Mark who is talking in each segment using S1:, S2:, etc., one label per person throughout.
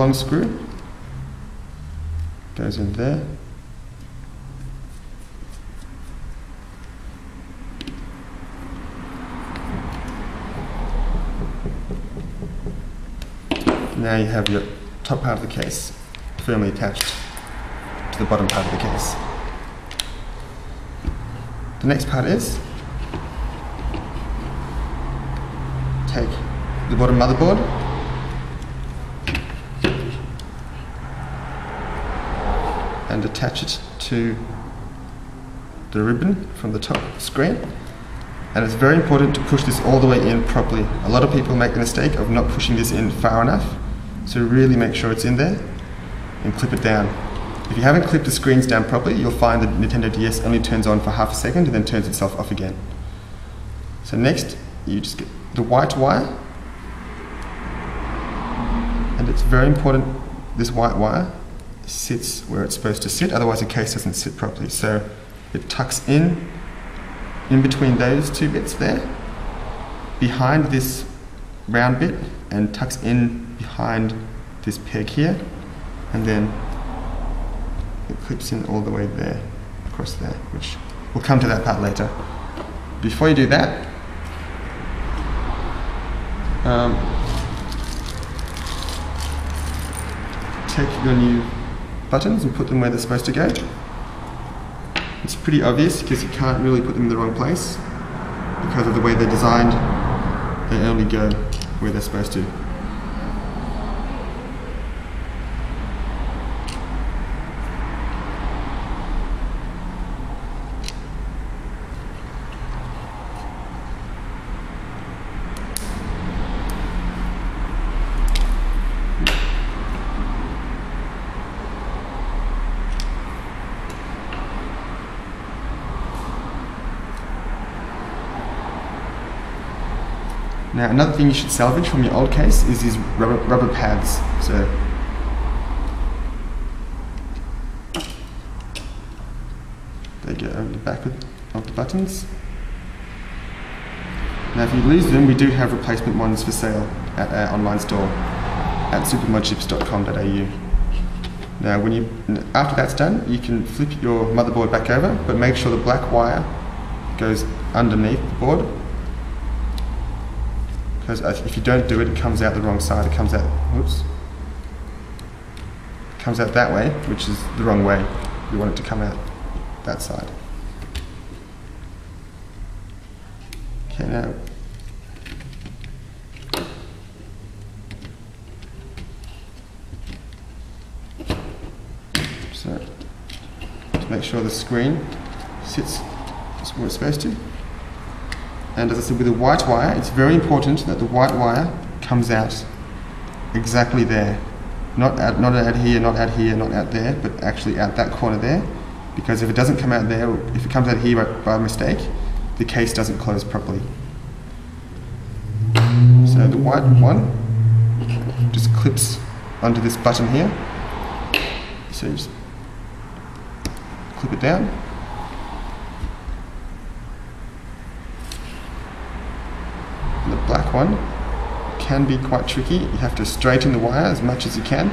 S1: long screw. Goes in there. Now you have your top part of the case firmly attached to the bottom part of the case. The next part is take the bottom motherboard and attach it to the ribbon from the top screen. And it's very important to push this all the way in properly. A lot of people make the mistake of not pushing this in far enough, so really make sure it's in there and clip it down. If you haven't clipped the screens down properly, you'll find the Nintendo DS only turns on for half a second and then turns itself off again. So next, you just get the white wire, and it's very important this white wire sits where it's supposed to sit, otherwise the case doesn't sit properly. So it tucks in between those two bits there, behind this round bit, and tucks in behind this peg here, and then it clips in all the way there, across there, which we'll come to that part later. Before you do that, take your new buttons and put them where they're supposed to go. It's pretty obvious because you can't really put them in the wrong place because of the way they're designed. They only go where they're supposed to. Now, another thing you should salvage from your old case is these rubber pads. So they go over the back of the buttons. Now, if you lose them, we do have replacement ones for sale at our online store at supermodships.com.au. Now, after that's done, you can flip your motherboard back over, but make sure the black wire goes underneath the board. Because if you don't do it, it comes out the wrong side. It comes out, whoops. It comes out that way, which is the wrong way. You want it to come out that side. Okay, now. So, to make sure the screen sits where it's supposed to. And as I said, with the white wire, it's very important that the white wire comes out exactly there. Not out here, not out here, not out there, but actually out that corner there. Because if it doesn't come out there, or if it comes out here by mistake, the case doesn't close properly. So the white one just clips onto this button here. So you just clip it down. The black one can be quite tricky. You have to straighten the wire as much as you can,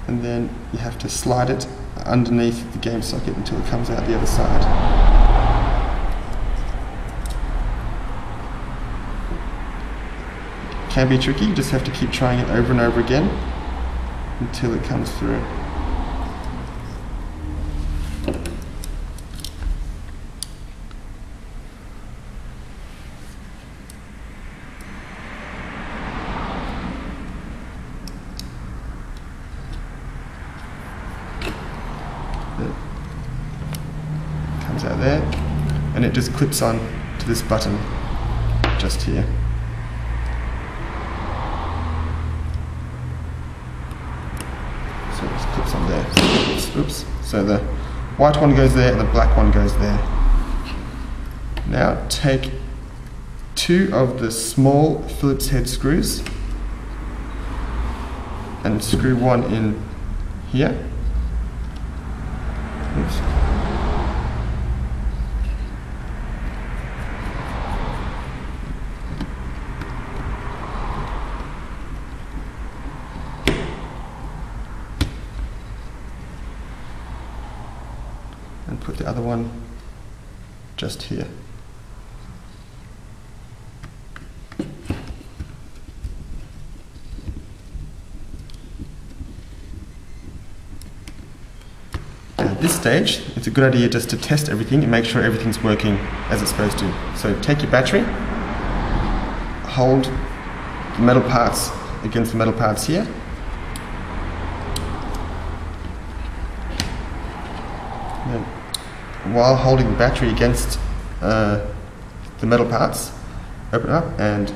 S1: and then you have to slide it underneath the game socket until it comes out the other side. Can be tricky, you just have to keep trying it over and over again until it comes through. Comes out there, and it just clips on to this button just here. So it just clips on there. Oops. So the white one goes there and the black one goes there. Now take two of the small Phillips head screws and screw one in here. Oops. and put the other one just here. At this stage, it's a good idea just to test everything and make sure everything's working as it's supposed to. So take your battery, hold the metal parts against the metal parts here. And then, while holding the battery against the metal parts, open it up and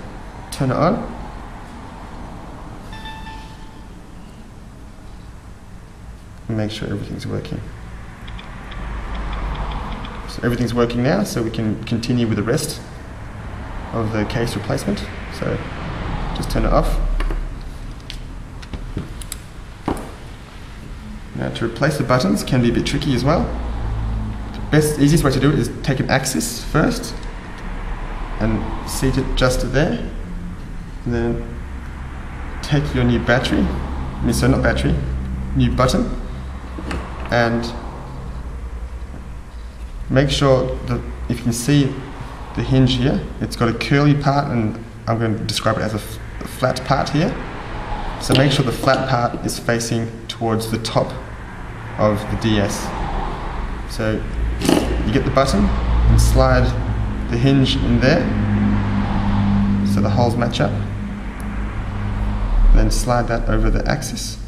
S1: turn it on. And make sure everything's working. So everything's working now, so we can continue with the rest of the case replacement. So just turn it off. Now to replace the buttons can be a bit tricky as well. The easiest way to do it is take an axis first and seat it just there. And then take your new battery, new button, and make sure that if you can see the hinge here, it's got a curly part, and I'm going to describe it as a flat part here. So make sure the flat part is facing towards the top of the DS. So you get the button and slide the hinge in there so the holes match up. And then slide that over the axis.